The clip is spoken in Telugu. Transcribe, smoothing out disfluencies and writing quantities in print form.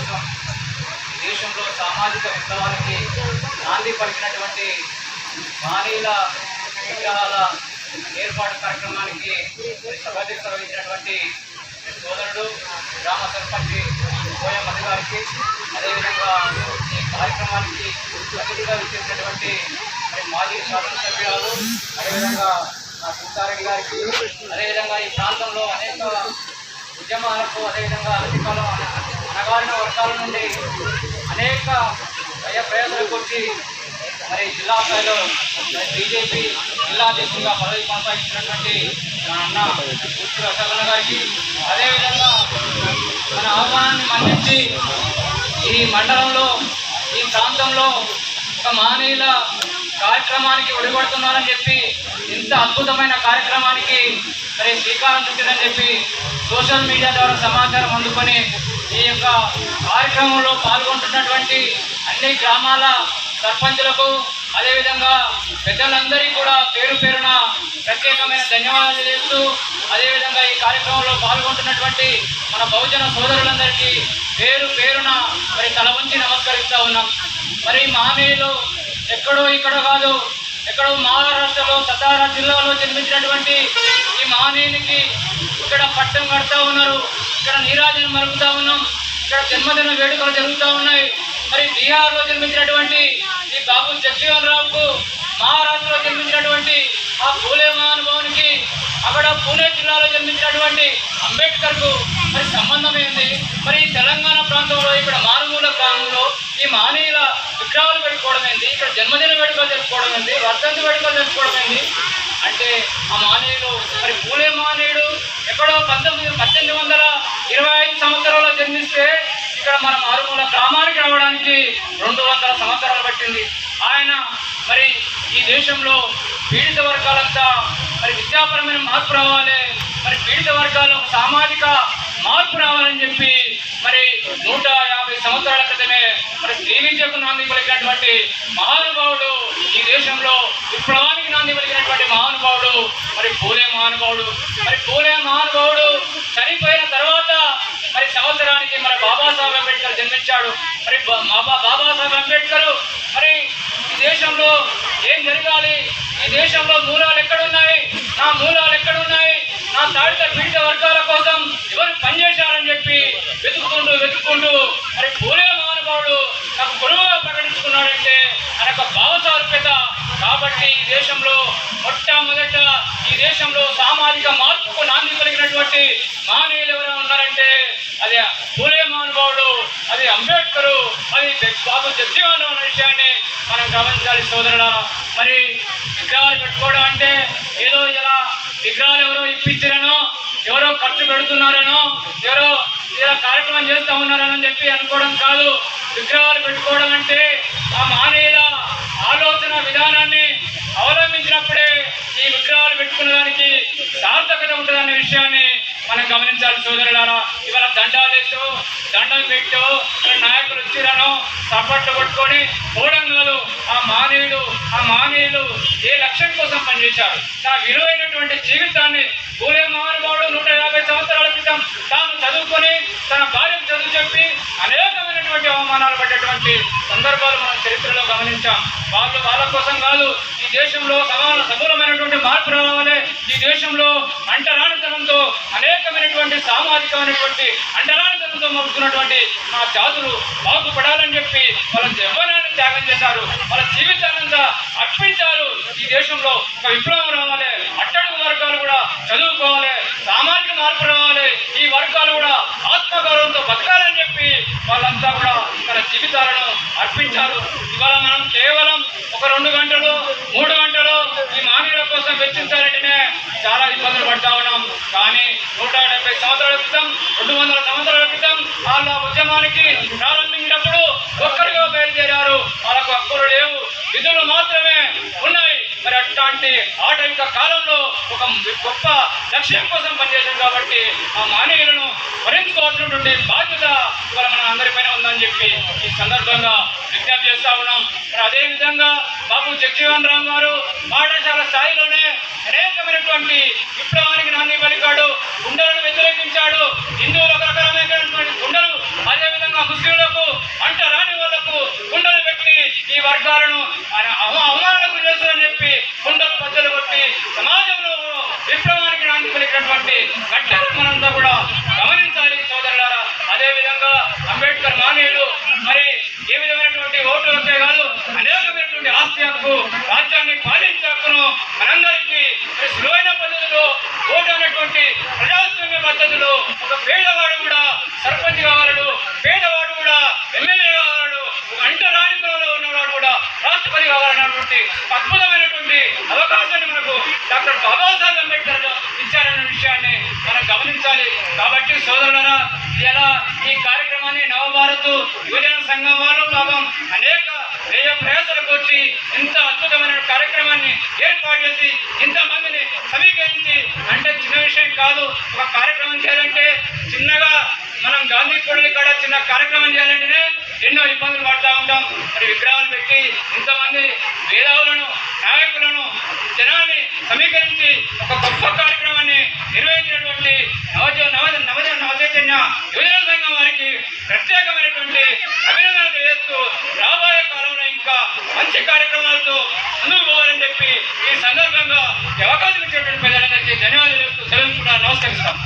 కోసం దేశంలో సామాజిక విప్లవానికి నాంది పలికినటువంటి మహనీయుల విగ్రహాల ఏర్పాటు కార్యక్రమానికి సభాధ్యక్షత వహించినటువంటి సోదరుడు గ్రామ సర్పంచ్ కోయ మధు గారికి, అదేవిధంగా ఈ కార్యక్రమానికి అతిథిగా విచ్చేసినటువంటి మాజీ శాసనసభ్యులు, అదేవిధంగా సుంతారెడ్డి గారికి, అదేవిధంగా ఈ ప్రాంతంలో అనేక ఉద్యమాలకు, అదేవిధంగా అనధికాలం అనగారిన వర్గాల నుండి అనేక ప్రయాసాలకు వచ్చి జిల్లా స్థాయిలో బీజేపీ జిల్లా అధ్యక్షులుగా పదవి కొనసాగించినటువంటి మా అన్న పూర్తి అశోకన్న గారికి, అదేవిధంగా మన ఆహ్వానాన్ని మన్నించి ఈ మండలంలో ఈ ప్రాంతంలో ఒక మహనీయుల కార్యక్రమానికి ఒడిగొడుతున్నారని చెప్పి ఇంత అద్భుతమైన కార్యక్రమానికి శ్రీకారం చుట్టిందని చెప్పి సోషల్ మీడియా ద్వారా సమాచారం అందుకొని ఈ యొక్క కార్యక్రమంలో పాల్గొంటున్నటువంటి అన్ని గ్రామాల సర్పంచులకు, అదేవిధంగా పెద్దలందరికీ కూడా పేరు పేరున ప్రత్యేకమైన ధన్యవాదాలు చేస్తూ, అదేవిధంగా ఈ కార్యక్రమంలో పాల్గొంటున్నటువంటి మన బహుజన సోదరులందరికీ పేరు పేరున తల వంచి నమస్కరిస్తూ ఉన్నాం. మహనీయులు ఎక్కడో ఇక్కడ కాదు, ఎక్కడో మహారాష్ట్రలో సతారా జిల్లాలో జన్మించినటువంటి ఈ మహనీయునికి ఇక్కడ పట్టం కడుతూ ఉన్నారు, ఇక్కడ నీరాజనం మరుగుతూ ఉన్నాం, ఇక్కడ జన్మదిన వేడుకలు జరుగుతూ ఉన్నాయి. బీహార్లో జన్మించినటువంటి ఈ బాబు జగజీవన్ రావుకు, మహారాష్ట్రలో జన్మించినటువంటి ఆ పూలే మహానుభావునికి, అక్కడ పూణే జిల్లాలో జన్మించినటువంటి అంబేద్కర్కు సంబంధం ఏంది? తెలంగాణ ప్రాంతంలో ఇక్కడ మారుమూల గ్రామంలో ఈ మహనీయుల విగ్రహాలు పెట్టుకోవడం ఏంది? ఇక్కడ జన్మదిన వేడుకలు జరుపుకోవడం ఏంది? వర్ధంతి వేడుకలు జరుపుకోవడం ఏంది? అంటే ఆ మహనీయులు పూలే మహనీయుడు ఎక్కడో 1825 సంవత్సరాల్లో జన్మిస్తే ఇక్కడ మన మారుమూల గ్రామానికి రావడానికి 200 సంవత్సరాలు పట్టింది. ఆయన ఈ దేశంలో పీడిత వర్గాలంతా విద్యాపరమైన మార్పు రావాలి, పీడిత వర్గాల్లో సామాజిక మార్పు రావాలని చెప్పి 150 సంవత్సరాల క్రితమే స్త్రీ విద్యకు నాంది పలికినటువంటి మహానుభావుడు, ఈ దేశంలో విప్లవానికి నాంది పలికినటువంటి మహానుభావుడు పూలే మహానుభావుడు. పూలే మహానుభావుడు చనిపోయిన తర్వాత సంవత్సరానికి బాబాసాహెబ్ అంబేద్కర్ జన్మించాడు. బాబాసాహెబ్ అంబేద్కర్ ఈ దేశంలో ఏం జరగాలి, ఈ దేశంలో మూలాలు ఎక్కడున్నాయి, నా మూలాలు ఎక్కడున్నాయి, నా తాడిత పీడిత వర్గాల కోసం ఎవరు పనిచేశారని చెప్పి వెతుక్కుంటూ పూలే మహానుభావుడు నాకు గురువుగా ప్రకటించుకున్నాడంటే ఆయన ఒక భావసారూప్యత. కాబట్టి ఈ దేశంలో మొట్టమొదట ఈ దేశంలో సామాజిక మార్పుకు నాంది కలిగినటువంటి మహనీయులు ఎవరైనా ఉన్నారంటే అది పూలే మహానుభావుడు, అది అంబేద్కరు, అది బాబు జగజీవన్ రావు అనే విషయాన్ని మనం గమనించాలి సోదరుల. విగ్రహాలు పెట్టుకోవడం అంటే ఏదో ఇలా విగ్రహాలు ఎవరో ఇప్పించారనో, ఎవరో ఖర్చు పెడుతున్నారనో, ఎవరో ఇలా కార్యక్రమం చేస్తూ ఉన్నారని చెప్పి అనుకోవడం కాదు. విగ్రహాలు పెట్టుకోవడం అంటే ఆ మహనీయుల ఆలోచన విధానాన్ని అవలంబించినప్పుడే ఈ విగ్రహాలు పెట్టుకునే దానికి సార్థకత ఉంటుందనే విషయాన్ని మనం గమనించాలి సోదరులారా. ఇవాళ దండాలేసో దండం పెట్టో నాయకులు వచ్చిరనో సపట్లు కొట్టుకొని పోవడం కాదు. ఆ మహనీయులు ఏ లక్ష్యం కోసం పనిచేశారు? నా విలువైనటువంటి జీవితాన్ని పూలే మహానుభావుడు 150 సంవత్సరాల క్రితం తాను చదువుకొని తన భార్యకు చదువు చెప్పి అనేకమైనటువంటి అవమానాలు పడ్డటువంటి సందర్భాలు మనం చరిత్రలో గమనించాం. వాళ్ళ కోసం కాదు, ఈ దేశంలో సమూలమైనటువంటి మార్పు రావాలి, ఈ దేశంలో అంటరానితనంతో అనేకమైనటువంటి సామాజికమైనటువంటి అంటరానితనంతో మొక్కుతున్నటువంటి మా జాతులు బాగుపడాలని చెప్పి వాళ్ళ జీవనాన్ని త్యాగం చేశారు, వాళ్ళ జీవితానంతా అర్పించారు. ఈ దేశంలో ఒక విప్లవం రావాలి, అట్టడుగు వర్గాలు కూడా చదువుకోవాలి, సామాజిక మార్పు రావాలి, ఈ వర్గాలు కూడా ఆత్మగౌరవంతో బతకాలని చెప్పి వాళ్ళంతా కూడా తన జీవితాలను అర్పించారు. ఇవాళ మనం కేవలం ఒక 2 గంటలు 3 గంటలు ఈ మహనీయుల కోసం వెచ్చించాలంటేనే చాలా ఇబ్బందులు పడతా ఉన్నాం. కానీ 170 సంవత్సరాల క్రితం 200 సంవత్సరాల క్రితం వాళ్ళ ఉద్యమానికి ప్రారంభించినప్పుడు ఒక్కరిగా బయలుదేరారు. వాళ్ళకు హక్కులు లేవు, విధులు మాత్రమే ఉన్నాయి. అట్లాంటి ఆటవిక కాలంలో ఒక గొప్ప లక్ష్యం కోసం పనిచేశారు. కాబట్టి ఆ మహనీయులను భరించుకోవాల్సినటువంటి బాధ్యత ఇవాళ మన అందరిపైన ఉందని చెప్పి ఈ సందర్భంగా విజ్ఞప్తి చేస్తా ఉన్నాం. అదేవిధంగా బాబు జగజీవన్ రావు గారు పాఠశాల స్థాయిలోనే అనేకమైనటువంటి విప్లవానికి నాంది పలికాడు, గుండెలను వ్యతిరేకించాడు. హిందువులకు రకరకాలైనటువంటి గుండెలు, అదేవిధంగా ముస్లింల వర్గాలను అవమానాలకు చేస్తుందని చెప్పి కుండలు బద్దలు కొట్టి సమాజంలో విప్లవానికి నాంది పలికినటువంటి ఘట్టాలను మనంతా కూడా గమనించాలి సోదరులారా. అదేవిధంగా అంబేద్కర్ మానవుడు మరి ఏ విధమైనటువంటి ఓటు హక్కే కాదు, అనేకమైనటువంటి ఆస్తి హక్కు, రాజ్యాన్ని పాలించే హక్కును మనందరికీ సులువైన పద్ధతిలో ఓటు అనేటువంటి ప్రజాస్వామ్య పద్ధతిలో ఒక పేదవాడు కూడా సర్పంచ్ కావాలడు, పేదవాడు కూడా ఎమ్మెల్యే కావాలడు, ఒక అంటరాని కులంలో ఉన్నవాడు కూడా రాష్ట్రపతి కావాలన్నటువంటి అద్భుతమైనటువంటి అవకాశాన్ని మనకు డాక్టర్ బాబాసాహెబ్ అంబేద్కర్ ఇచ్చారన్న విషయాన్ని మనం గమనించాలి. కాబట్టి సోదరులారా, ఇలా ఈ కార్యక్రమాన్ని నవభారత్ యువజన సంఘం వాళ్ళు పాపం అనేక వ్యయ ప్రయాసాలకు వచ్చి ఇంత అద్భుతమైన కార్యక్రమాన్ని ఏర్పాటు చేసి ఇంతమందిని సమీకరించి, అంటే చిన్న విషయం కాదు. ఒక కార్యక్రమం చేయాలంటే చిన్నగా మనం గాంధీ కూడలి కాడ చిన్న కార్యక్రమం చేయాలంటేనే ఎన్నో ఇబ్బందులు పడుతూ ఉంటాం. మరి విగ్రహాలు పెట్టి ఇంతమంది మేధావులను, నాయకులను, జనాన్ని సమీకరించి ఒక గొప్ప కార్యక్రమాన్ని నిర్వహించినటువంటి నవచైతన్య యువజన సంఘం వారికి ప్రత్యేకమైనటువంటి అభినందనలు తెలియజేస్తూ రాబోయే కాలంలో ఇంకా మంచి కార్యక్రమాలతో ముందుకు పోవాలని చెప్పి ఈ సందర్భంగా అవకాశం ఇచ్చినటువంటి ప్రజలందరికీ ధన్యవాదాలు చేస్తూ సెలవు కూడా నమస్కరిస్తాం.